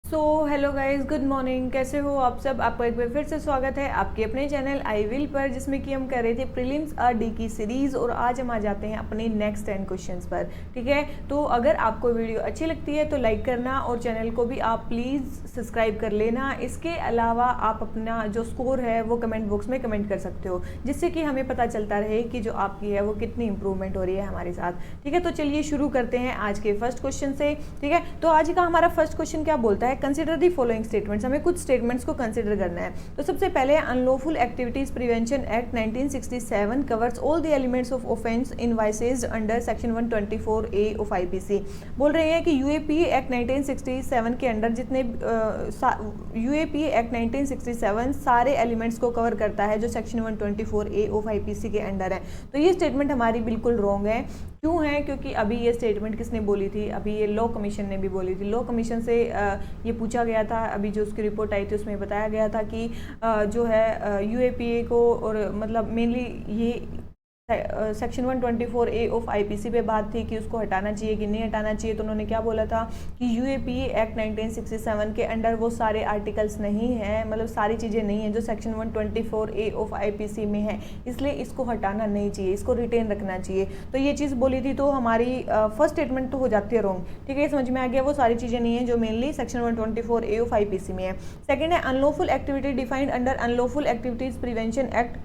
So hello guys, good morning. कैसे हो आप सब? आपका एक बार फिर से स्वागत है आपके अपने चैनल आई विल पर, जिसमें कि हम कर रहे थे प्रीलिम्स डी की सीरीज़। और आज हम आ जाते हैं अपने नेक्स्ट 10 क्वेश्चंस पर। ठीक है, तो अगर आपको वीडियो अच्छी लगती है तो लाइक करना और चैनल को भी आप प्लीज़ सब्सक्राइब कर लेना। इसके अलावा आप अपना जो स्कोर है वो कमेंट बॉक्स में कमेंट कर सकते हो, जिससे कि हमें पता चलता रहे कि जो आपकी है वो कितनी इंप्रूवमेंट हो रही है हमारे साथ। ठीक है, तो चलिए शुरू करते हैं आज के फर्स्ट क्वेश्चन से। ठीक है, तो आज का हमारा फर्स्ट क्वेश्चन क्या बोलता है? Consider the following statements. हमें कुछ स्टेटमेंट्स को कंसिडर करना है। तो सबसे पहले unlawful activities prevention act 1967 covers all the elements of offence envisages under section 124A of IPC. बोल रहे हैं कि यूएपी एक्ट 1967 के अंडर जितने यूएपी एक्ट 1967 सारे एलिमेंट्स को कवर करता है जो सेक्शन 124A ऑफ आईपीसी के अंडर है। तो ये स्टेटमेंट हमारी बिल्कुल रॉन्ग है। क्यों है? क्योंकि अभी ये स्टेटमेंट किसने बोली थी? अभी ये लॉ कमीशन ने भी बोली थी। लॉ कमीशन से ये पूछा गया था, अभी जो उसकी रिपोर्ट आई थी उसमें बताया गया था कि जो है यूएपीए को, और मतलब मेनली ये सेक्शन 124A ऑफ आईपीसी पे बात थी कि उसको हटाना चाहिए कि नहीं हटाना चाहिए। तो उन्होंने क्या बोला था कि यूएपीए एक्ट 1967 के अंडर वो सारे आर्टिकल्स नहीं हैं, मतलब सारी चीज़ें नहीं हैं जो सेक्शन 124A ऑफ आईपीसी में है, इसलिए इसको हटाना नहीं चाहिए, इसको रिटेन रखना चाहिए। तो ये चीज़ बोली थी, तो हमारी फर्स्ट स्टेटमेंट तो हो जाती है रॉन्ग। ठीक है, समझ में आ गया। वो सारी चीज़ें नहीं है जो mainly section 124A of IPC में है। सेकेंड है unlawful activity defined under unlawful activities prevention act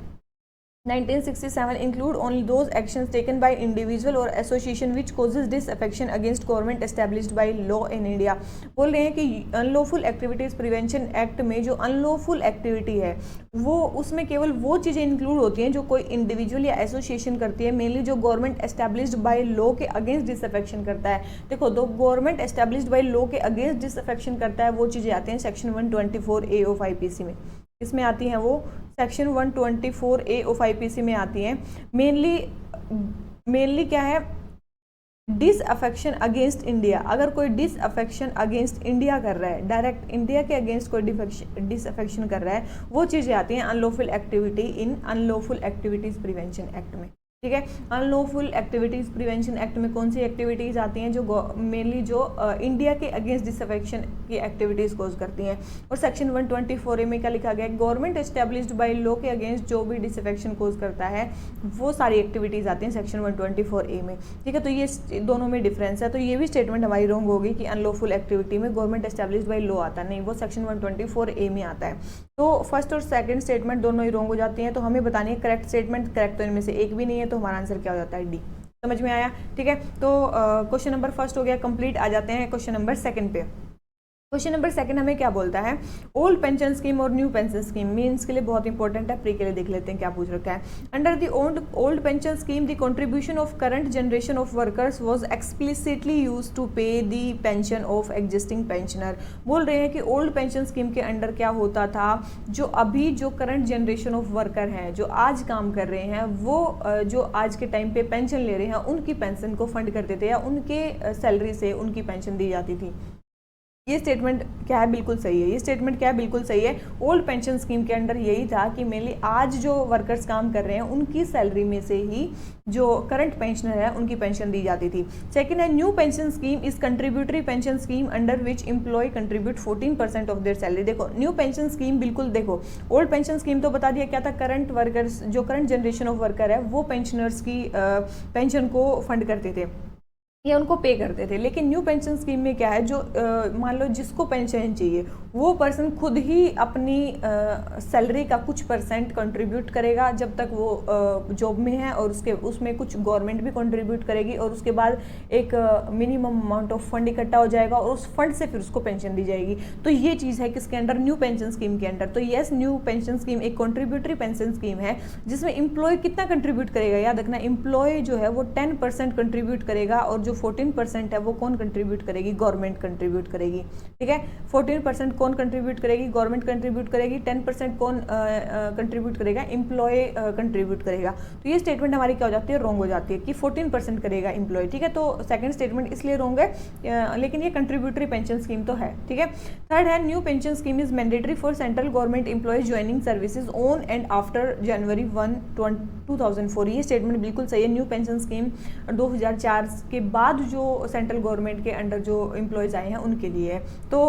1967 include only those actions taken by individual or association which causes disaffection against government established by law in India। बोल रहे हैं कि unlawful activities prevention act में जो unlawful activity है वो उसमें केवल वो चीज़ें इंक्लूड होती हैं जो कोई इंडिविजुअल या एसोसिएशन करती है, मेनली जो गवर्नमेंट एस्टेब्लिश्ड बाय लॉ के अगेंस्ट डिसअफेक्शन करता है। देखो, तो गवर्नमेंट एस्टेब्लिश्ड बाय लॉ के अगेंस्ट डिसअफेक्शन करता है वो चीज़ें आती हैं सेक्शन 124A ऑफ आईपीसी में। इसमें आती हैं वो सेक्शन 124A ऑफ आईपीसी में आती हैं। मेनली क्या है? Disaffection against India. अगर कोई डिसअफेक्शन अगेंस्ट इंडिया कर रहा है, डायरेक्ट इंडिया के अगेंस्ट कोई डिसअफेक्शन कर रहा है, वो चीज़ें आती हैं unlawful activity in unlawful activities prevention act में। ठीक है, अनलॉफुल एक्टिविटीज़ प्रिवेंशन एक्ट में कौन सी एक्टिविटीज़ आती हैं? जो मेनली जो इंडिया के अगेंस्ट डिसअफेक्शन की एक्टिविटीज़ कोज करती हैं। और सेक्शन 124A में क्या लिखा गया है? गवर्नमेंट एस्टेब्लिश्ड बाय लॉ के अगेंस्ट जो भी डिसअफेक्शन कोज करता है वो सारी एक्टिविटीज़ आती हैं सेक्शन 124A में। ठीक है, तो ये दोनों में डिफरेंस है। तो ये भी स्टेटमेंट हमारी रॉन्ग होगी कि अनलॉफुल एक्टिविटी में गवर्नमेंट एस्टेब्लिश्ड बाय लॉ आता नहीं, वो सेक्शन 124A में आता है। तो फर्स्ट और सेकंड स्टेटमेंट दोनों ही रॉन्ग हो जाती हैं। तो हमें बतानी है करेक्ट स्टेटमेंट। करेक्ट तो इनमें से एक भी नहीं है, तो हमारा आंसर क्या हो जाता है? डी। समझ में आया? ठीक है, तो क्वेश्चन नंबर फर्स्ट हो गया कंप्लीट। आ जाते हैं क्वेश्चन नंबर सेकंड पे। क्वेश्चन नंबर सेकंड हमें क्या बोलता है? ओल्ड पेंशन स्कीम और न्यू पेंशन स्कीम मीन्स के लिए बहुत इंपॉर्टेंट है, प्री के लिए देख लेते हैं क्या पूछ रखा है। Under the old pension scheme the contribution of current generation of workers was explicitly used to pay the pension of existing pensioner. बोल रहे हैं कि ओल्ड पेंशन स्कीम के अंडर क्या होता था? जो अभी जो करंट जनरेशन ऑफ वर्कर हैं, जो आज काम कर रहे हैं, वो जो आज के टाइम पे पेंशन ले रहे हैं, उनकी पेंशन को फंड करते थे या उनके सैलरी से उनकी पेंशन दी जाती थी। ये स्टेटमेंट क्या है? बिल्कुल सही है। ये स्टेटमेंट क्या है? बिल्कुल सही है। ओल्ड पेंशन स्कीम के अंडर यही था कि मेनली आज जो वर्कर्स काम कर रहे हैं उनकी सैलरी में से ही जो करंट पेंशनर है उनकी पेंशन दी जाती थी। सेकंड है new pension scheme is contributory pension scheme under which employ contribute 14% of their salary. देखो, न्यू पेंशन स्कीम बिल्कुल, देखो ओल्ड पेंशन स्कीम तो बता दिया क्या था? करंट वर्कर्स, जो करंट जनरेशन ऑफ वर्कर है वो पेंशनर्स की पेंशन को फंड करते थे या उनको पे करते थे। लेकिन न्यू पेंशन स्कीम में क्या है? जो मान लो जिसको पेंशन चाहिए वो पर्सन खुद ही अपनी सैलरी का कुछ परसेंट कंट्रीब्यूट करेगा जब तक वो जॉब में है, और उसमें कुछ गवर्नमेंट भी कंट्रीब्यूट करेगी, और उसके बाद एक मिनिमम अमाउंट ऑफ फंड इकट्ठा हो जाएगा और उस फंड से फिर उसको पेंशन दी जाएगी। तो ये चीज़ है किसके अंडर? न्यू पेंशन स्कीम के अंडर। तो यस, न्यू पेंशन स्कीम एक कंट्रीब्यूटरी पेंशन स्कीम है जिसमें एम्प्लॉय कितना कंट्रीब्यूट करेगा? याद रखना, एम्प्लॉय जो है वो 10% कंट्रीब्यूट करेगा, और जो 14% है वो कौन कंट्रीब्यूट करेगी? गवर्नमेंट कंट्रीब्यूट करेगी। ठीक है, 14% कौन कंट्रीब्यूट करेगी? गवर्नमेंट कंट्रीब्यूट करेगी। 10% कौन कंट्रीब्यूट करेगा? एम्प्लॉय कंट्रीब्यूट करेगा। तो ये स्टेटमेंट हमारी क्या हो जाती है? रॉन्ग हो जाती है कि 14% करेगा एम्प्लॉय। ठीक है, तो सेकंड स्टेटमेंट इसलिए रॉन्ग है, लेकिन ये कंट्रीब्यूटरी पेंशन स्कीम तो है। ठीक है, थर्ड है new pension scheme is mandatory for central government employees joining services on and after जनवरी 1, 2004। ये स्टेटमेंट बिल्कुल सही है। न्यू पेंशन स्कीम 2004 के बाद बाद जो सेंट्रल गवर्नमेंट के अंडर जो एम्प्लॉयज़ आए हैं उनके लिए है। तो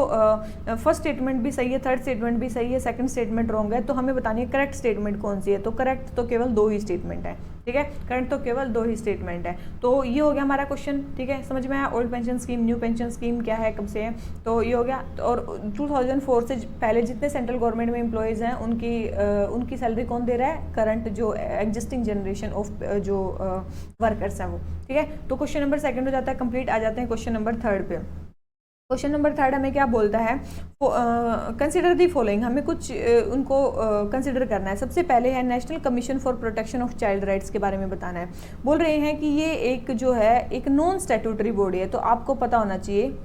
फर्स्ट स्टेटमेंट भी सही है, थर्ड स्टेटमेंट भी सही है, सेकंड स्टेटमेंट रॉन्ग है। तो हमें बतानी है करेक्ट स्टेटमेंट कौन सी है। तो करेक्ट तो केवल 2 ही स्टेटमेंट है, ठीक है, करेक्ट तो केवल 2 ही स्टेटमेंट है। तो ये हो गया हमारा क्वेश्चन, ठीक है, समझ में आया। Old pension scheme, new pension scheme क्या है, कब से है, तो ये हो गया। और 2004 से पहले जितने सेंट्रल गवर्नमेंट में एम्प्लॉयज़ हैं उनकी सैलरी कौन दे रहा है, करंट जो एग्जिस्टिंग जनरेशन ऑफ जो वर्कर्स हैं वो, ठीक है। तो क्वेश्चन नंबर सेकंड हो जाता है कंप्लीट। आ जाते हैं क्वेश्चन नंबर थर्ड पे। क्वेश्चन नंबर थर्ड हमें क्या बोलता है, कंसिडर दी फॉलोइंग, हमें कुछ उनको कंसिडर करना है। सबसे पहले है national commission for protection of child rights के बारे में बताना है। बोल रहे हैं कि ये एक जो है एक नॉन स्टैट्यूटरी बॉडी है। तो आपको पता होना चाहिए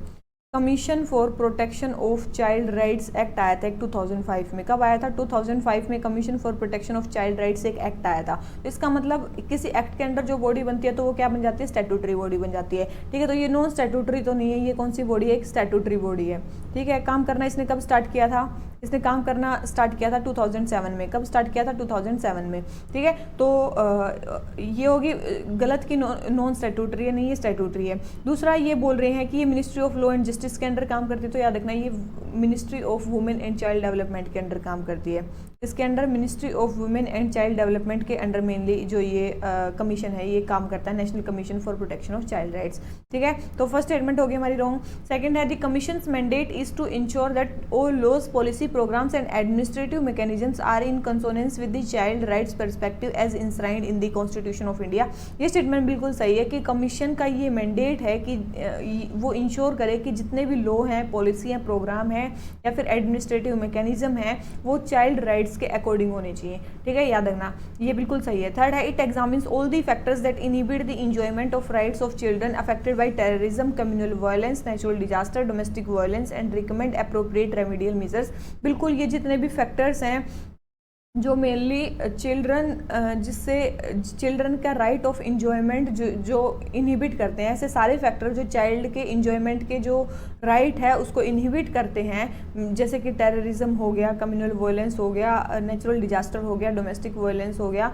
commission for protection of child rights act आया था एक 2005 में। कब आया था, 2005 में commission for protection of child rights एक एक्ट आया था। तो इसका मतलब किसी एक्ट के अंडर जो बॉडी बनती है तो वो क्या बन जाती है, स्टैट्यूटरी बॉडी बन जाती है, ठीक है। तो ये नॉन स्टैट्यूटरी तो नहीं है, ये कौन सी बॉडी है, एक स्टैट्यूटरी बॉडी है, ठीक है। काम करना इसने कब स्टार्ट किया था, इसने काम करना स्टार्ट किया था 2007 में। कब स्टार्ट किया था, 2007 में, ठीक है। तो ये होगी गलत की नॉन स्टैट्यूटरी है, नहीं ये स्टैट्यूटरी है। दूसरा ये बोल रहे हैं कि ये ministry of law and justice के अंडर काम करती है। तो याद रखना ये ministry of women and child development के अंडर काम करती है। इसके under ministry of women and child development के अंडर मेनली जो ये कमीशन है ये काम करता है, national commission for protection of child rights, ठीक है। तो फर्स्ट स्टेटमेंट हो गई हमारी रॉन्ग। सेकंड है the commissions mandate is to ensure that all laws, policy, programs and administrative mechanisms are in consonance with the child rights perspective as enshrined in the Constitution of India। ये statement बिल्कुल सही है कि commission का ये mandate है कि वो इंश्योर करे कि जितने भी लॉ हैं, पॉलिसी हैं, प्रोग्राम हैं या फिर एडमिनिस्ट्रेटिव मैकेनिज्म है वो चाइल्ड राइट्स के अकॉर्डिंग होने चाहिए, ठीक है, याद रखना ये बिल्कुल सही है। थर्ड है it examines all the factors that inhibit the enjoyment of rights of children affected by terrorism, communal violence, natural disaster, domestic violence and recommend appropriate remedial measures. बिल्कुल ये जितने भी फैक्टर्स हैं जो मेनली जिससे चिल्ड्रन का right of enjoyment जो inhibit करते हैं, ऐसे सारे फैक्टर जो चाइल्ड के इंजॉयमेंट के जो राइट है उसको इनहिबिट करते हैं, जैसे कि टेररिज्म हो गया, कम्युनल वायलेंस हो गया, नेचुरल डिजास्टर हो गया, डोमेस्टिक वायलेंस हो गया,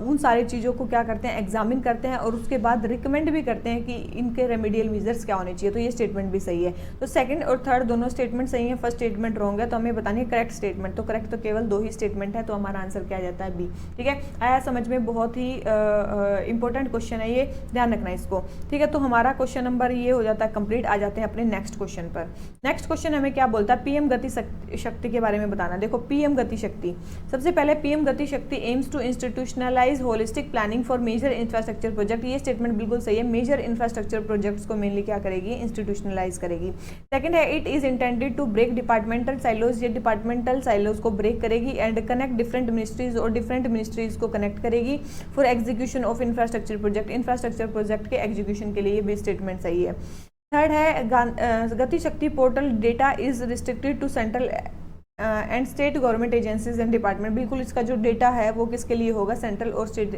उन सारी चीज़ों को क्या करते हैं, एग्जामिन करते हैं और उसके बाद रिकमेंड भी करते हैं कि इनके रेमेडियल मेजर्स क्या होने चाहिए। तो ये स्टेटमेंट भी सही है। तो सेकंड और थर्ड दोनों स्टेटमेंट सही है, फर्स्ट स्टेटमेंट रॉन्ग है। तो हमें बतानी है करेक्ट स्टेटमेंट। तो करेक्ट तो केवल 2 ही स्टेटमेंट है, तो हमारा आंसर क्या आ जाता है, बी, ठीक है। आया समझ में, बहुत ही इंपॉर्टेंट क्वेश्चन है ये, ध्यान रखना इसको, ठीक है। तो हमारा क्वेश्चन नंबर ये हो जाता है कंप्लीट। आ जाते हैं अपने नेक्स्ट क्वेश्चन पर। नेक्स्ट क्वेश्चन हमें क्या बोलता है, पीएम गति शक्ति के बारे में बताना। देखो पीएम गति शक्ति, सबसे पहले PM Gati Shakti aims to institutionalise holistic planning for major infrastructure project. ये स्टेटमेंट बिल्कुल सही है, मेजर इंफ्रास्ट्रक्चर प्रोजेक्ट्स को मेनली क्या करेगी, इंस्टीट्यूशनलाइज करेगी। सेकंड है it is intended to break departmental silos, ये डिपार्टमेंटल साइलोज को ब्रेक करेगी एंड कनेक्ट डिफरेंट मिनिस्ट्रीज और डिफरेंट मिनिस्ट्रीज को कनेक्ट करेगी for execution of infrastructure project. Infrastructure project के एग्जीक्यूशन के लिए ये भी स्टेटमेंट सही है। थर्ड है Gati Shakti portal data is restricted to central and state government agencies and department. बिल्कुल इसका जो डेटा है वो किसके लिए होगा, सेंट्रल और स्टेट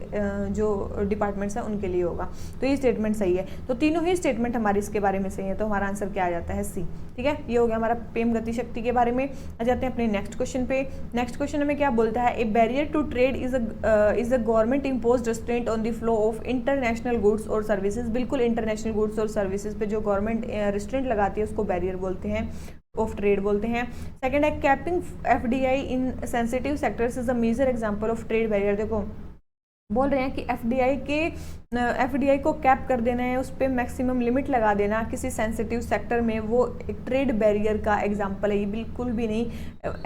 जो डिपार्टमेंट्स हैं उनके लिए होगा। तो ये स्टेटमेंट सही है। तो तीनों ही स्टेटमेंट हमारी इसके बारे में सही है। तो हमारा आंसर क्या आ जाता है, सी, ठीक है। ये हो गया हमारा पीएम गति शक्ति के बारे में। आ जाते हैं अपने नेक्स्ट क्वेश्चन पे। नेक्स्ट क्वेश्चन हमें क्या बोलता है, a barrier to trade is a government imposed restraint on the flow of international goods और सर्विसेज। बिल्कुल इंटरनेशनल गुड्स और सर्विसेज पे जो गवर्नमेंट रेस्ट्रेंट लगाती है उसको बैरियर बोलते हैं, ऑफ ट्रेड बोलते हैं। सेकंड है capping FDI in sensitive sectors is a major example of trade barrier. देखो बोल रहे हैं कि एफडीआई को कैप कर देना है, उस पर मैक्सिमम लिमिट लगा देना किसी सेंसिटिव सेक्टर में, वो एक ट्रेड बैरियर का एग्जांपल है। ये बिल्कुल भी नहीं।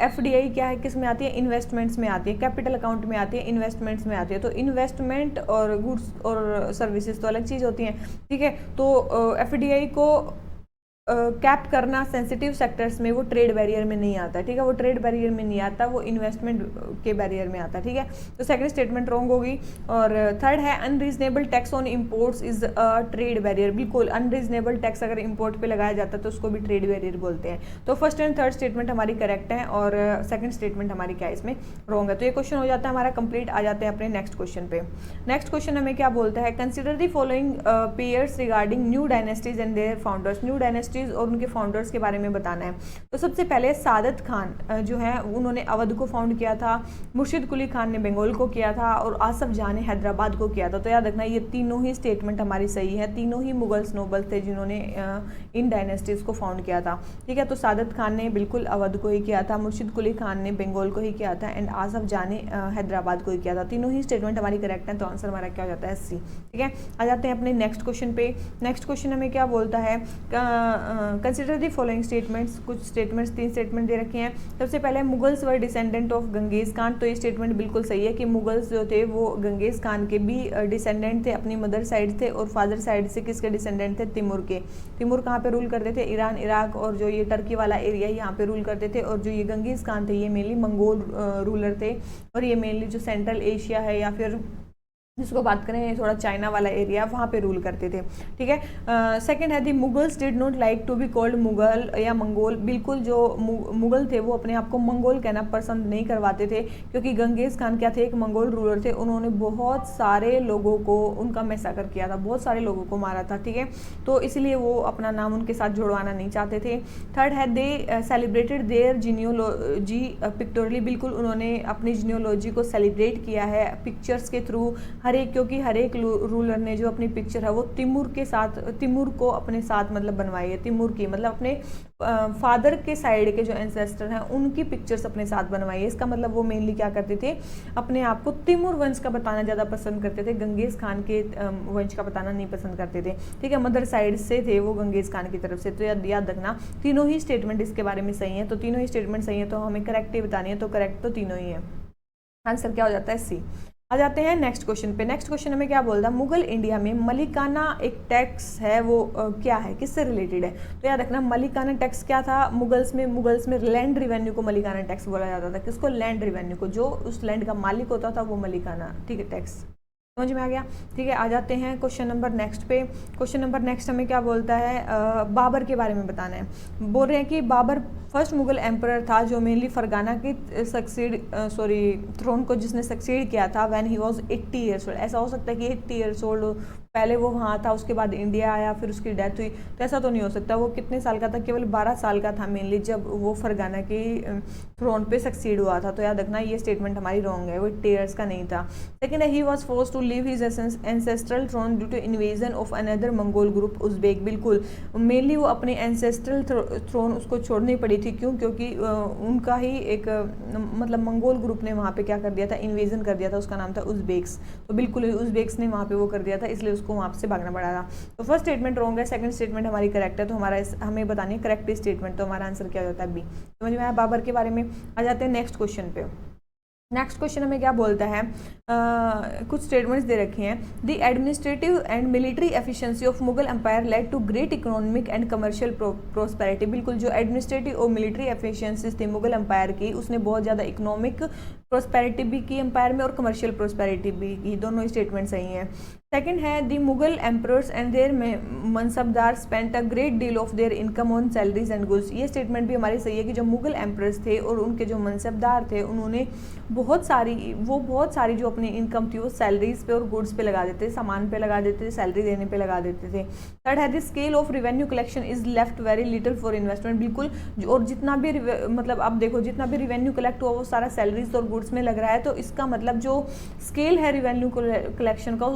एफडीआई क्या है, किस में आती है, इन्वेस्टमेंट्स में आती है, कैपिटल अकाउंट में आती है, इन्वेस्टमेंट्स में आती है। तो इन्वेस्टमेंट और गुड्स और सर्विसेज तो अलग चीज़ होती हैं, ठीक है। तो एफडीआई को कैप करना सेंसिटिव सेक्टर्स में वो ट्रेड बैरियर में नहीं आता, ठीक है। वो ट्रेड बैरियर में नहीं आता, वो इन्वेस्टमेंट के बैरियर में आता, ठीक है। तो सेकंड स्टेटमेंट रॉन्ग होगी। और थर्ड है unreasonable tax on imports is a trade barrier. बिल्कुल अनरीजनेबल टैक्स अगर इंपोर्ट पे लगाया जाता है तो उसको भी ट्रेड बैरियर बोलते हैं। तो फर्स्ट एंड थर्ड स्टेटमेंट हमारी करेक्ट है और सेकंड स्टेटमेंट हमारी क्या है, इसमें रॉन्ग है। तो ये क्वेश्चन हो जाता है हमारा कंप्लीट। आ जाते हैं अपने नेक्स्ट क्वेश्चन पे। नेक्स्ट क्वेश्चन हमें क्या बोलता है, consider the following pairs regarding new dynasties and their founders. New dynasty dynasties और उनके फाउंडर्स के बारे में बताना है। तो सबसे पहले सादत खान जो है उन्होंने अवध को फाउंड किया था, मुर्शिद कुली खान ने बंगाल को किया था और आसफ जहाँ ने हैदराबाद को किया था। तो याद रखना ये तीनों ही स्टेटमेंट हमारी सही है, तीनों ही मुगल्स नोबल्स थे जिन्होंने इन डायनेस्टीज को फाउंड किया था। ठीक है, तो सादत खान ने बिल्कुल अवध को ही किया था, मुर्शिद कुली खान ने बंगाल को ही किया था एंड आसफ जहाँ ने हैदराबाद को ही किया था। तीनों ही स्टेटमेंट हमारी करेक्ट है, तो आंसर हमारा क्या हो जाता है सी। ठीक है, आ जाते हैं अपने नेक्स्ट क्वेश्चन पे। नेक्स्ट क्वेश्चन हमें क्या बोलता है, कंसिडर द फॉलोइंग स्टेटमेंट्स। कुछ स्टेटमेंट्स, 3 स्टेटमेंट दे रखे हैं। सबसे पहले Mughals were descendant of Ganges Khan. तो ये स्टेटमेंट बिल्कुल सही है कि मुगल्स जो थे वो गंगेज खान के भी डिसेंडेंट थे, अपनी मदर साइड थे और फादर साइड से किसके डिसेंडेंट थे, तिमुर के। तिमुर कहाँ पे रूल करते थे, ईरान, इराक और जो ये टर्की वाला एरिया यहाँ पे रूल करते थे। और जो ये गंगेज खान थे ये मेनली मंगोल रूलर थे और ये मेनली जो सेंट्रल एशिया है या फिर जिसको बात करें थोड़ा चाइना वाला एरिया, वहाँ पे रूल करते थे। ठीक है, सेकंड है the Mughals did not like to be called Mughal या मंगोल। बिल्कुल जो मुगल थे वो अपने आप को मंगोल कहना पसंद नहीं करवाते थे, क्योंकि गंगेज खान क्या थे, एक मंगोल रूलर थे। उन्होंने बहुत सारे लोगों को उनका मैसाकर किया था, बहुत सारे लोगों को मारा था। ठीक है, तो इसलिए वो अपना नाम उनके साथ जुड़वाना नहीं चाहते थे। थर्ड है दे सेलिब्रेटेड देयर जीनियोलॉजी पिक्टोरली। बिल्कुल उन्होंने अपनी जीनियोलॉजी को सेलिब्रेट किया है पिक्चर्स के थ्रू। क्योंकि हर एक रूलर ने जो अपनी पिक्चर है वो तिमुर के साथ, तिमुर को अपने साथ मतलब बनवाई है। तिमुर की मतलब अपने फादर के साइड के जो एंसेस्टर हैं उनकी पिक्चर्स अपने साथ बनवाई है। इसका मतलब वो मेनली क्या करते थे, अपने आप को तिमुर वंश का बताना ज़्यादा पसंद करते थे, गंगेज खान के वंश का बताना नहीं पसंद करते थे। ठीक है, मदर साइड से थे वो गंगेज खान की तरफ से। तो याद रखना तीनों ही स्टेटमेंट इसके बारे में सही है। तो तीनों ही स्टेटमेंट सही है, तो हमें करेक्ट ही बतानी है। तो करेक्ट तो तीनों ही है, आंसर क्या हो जाता है सी। आ जाते हैं नेक्स्ट क्वेश्चन पे। नेक्स्ट क्वेश्चन हमें क्या बोलता है, मुगल इंडिया में मलिकाना एक टैक्स है वो क्या है, किससे रिलेटेड है। तो याद रखना मलिकाना टैक्स क्या था, मुगल्स में लैंड रिवेन्यू को मलिकाना टैक्स बोला जाता था। किसको, लैंड रिवेन्यू को, जो उस लैंड का मालिक होता था वो मलिकाना, ठीक है, टैक्स। समझ में आ गया। ठीक है, आ जाते हैं क्वेश्चन नंबर नेक्स्ट पे। क्वेश्चन नंबर नेक्स्ट हमें क्या बोलता है, बाबर के बारे में बताना है। बोल रहे हैं कि बाबर फर्स्ट मुगल एम्परर था जो मेनली फरगाना की थ्रोन को जिसने सक्सीड किया था when he was 80 years old. ऐसा हो सकता है कि 80 ईयर्स ओल्ड पहले वो वहाँ था, उसके बाद इंडिया आया, फिर उसकी डेथ हुई, तो ऐसा तो नहीं हो सकता। वो कितने साल का था, केवल 12 साल का था मेनली जब वो फरगाना की थ्रोन पे सक्सीड हुआ था। तो याद रखना ये स्टेटमेंट हमारी रॉन्ग है, वो 80 ईयर्स का नहीं था। सेकेंड है he was force to leave his ancestral throne due to invasion of another Mongol group Uzbek. बिल्कुल मेनली वो अपने एंसेस्ट्रल थ्रोन उसको छोड़नी पड़ी थी। क्यों, क्योंकि उनका ही एक मतलब मंगोल ग्रुप ने वहाँ पे क्या कर दिया था, इन्वेजन कर दिया था, उसका नाम था उज़्बेक्स। तो बिल्कुल उज़्बेक्स ने वहाँ पे वो कर दिया था, इसलिए उसको वहाँ से भागना पड़ा था। तो फर्स्ट स्टेटमेंट रॉन्ग है, सेकंड स्टेटमेंट हमारी करेक्ट है। तो हमें बतानी है करेक्ट स्टेटमेंट। तो हमारा आंसर क्या होता है, बी। समझ में आया बाबर के बारे में। आ जाते हैं नेक्स्ट क्वेश्चन पे। नेक्स्ट क्वेश्चन हमें क्या बोलता है, कुछ स्टेटमेंट्स दे रखे हैं। The administrative and military efficiency of Mughal empire led to great economic and commercial prosperity. बिल्कुल जो एडमिनिस्ट्रेटिव और मिलिट्री एफिशिएंसीज थी मुगल एम्पायर की, उसने बहुत ज़्यादा इकोनॉमिक प्रोस्पेरिटी भी की एम्पायर में और कमर्शियल प्रोस्पेरिटी भी की। दोनों स्टेटमेंट सही हैं। सेकंड है the Mughal emperors and their mansabdar spent a great deal of their income on salaries and goods. ये स्टेटमेंट भी हमारी सही है कि जो मुगल एम्परर्स थे और उनके जो मनसबदार थे उन्होंने बहुत सारी जो अपनी इनकम थी वो सैलरीज पे और गुड्स पे लगा देते थे, सामान पे लगा देते थे, सैलरी देने पे लगा देते थे। थर्ड है the scale of revenue collection is left very little for investment. बिल्कुल, और जितना भी मतलब आप देखो जितना भी रेवेन्यू कलेक्ट हुआ वो सारा सैलरीज और गुड्स में लग रहा है। तो इसका मतलब जो स्केल है रेवेन्यू कलेक्शन का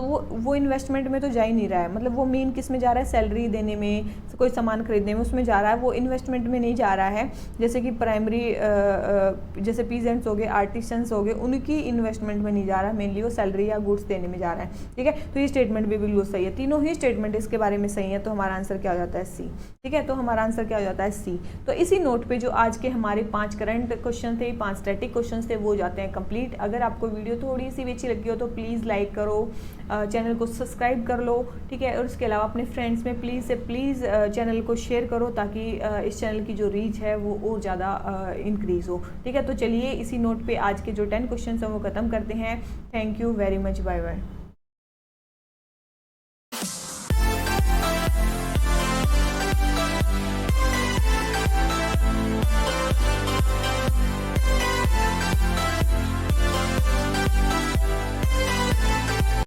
वो इन्वेस्टमेंट में तो जा ही नहीं रहा है। मतलब वो मेन किस में जा रहा है, सैलरी देने में, कोई सामान खरीदने में, उसमें जा रहा है, वो इन्वेस्टमेंट में नहीं जा रहा है। जैसे कि प्राइमरी जैसे पीजेंट्स हो गए, आर्टिसंस हो गए, उनकी इन्वेस्टमेंट में नहीं जा रहा है, मेनली वो सैलरी या गुड्स देने में जा रहा है। ठीक है, तो ये स्टेटमेंट भी बिल्कुल सही है। तीनों ही स्टेटमेंट इसके बारे में सही है। तो हमारा आंसर क्या हो जाता है, सी। ठीक है, तो हमारा आंसर क्या हो जाता है, सी। तो इसी नोट पे जो आज के हमारे 5 करंट क्वेश्चन थे, 5 स्टैटिक क्वेश्चन थे, वो जाते हैं कंप्लीट। अगर आपको वीडियो थोड़ी सी भी अच्छी लगी हो तो प्लीज़ लाइक करो, चैनल को सब्सक्राइब कर लो। ठीक है, और इसके अलावा अपने फ्रेंड्स में प्लीज़ चैनल को शेयर करो ताकि इस चैनल की जो रीच है वो और ज़्यादा इंक्रीज़ हो। ठीक है, तो चलिए इसी नोट पे आज के जो 10 क्वेश्चन हैं वो ख़त्म करते हैं। Thank you very much, bye bye.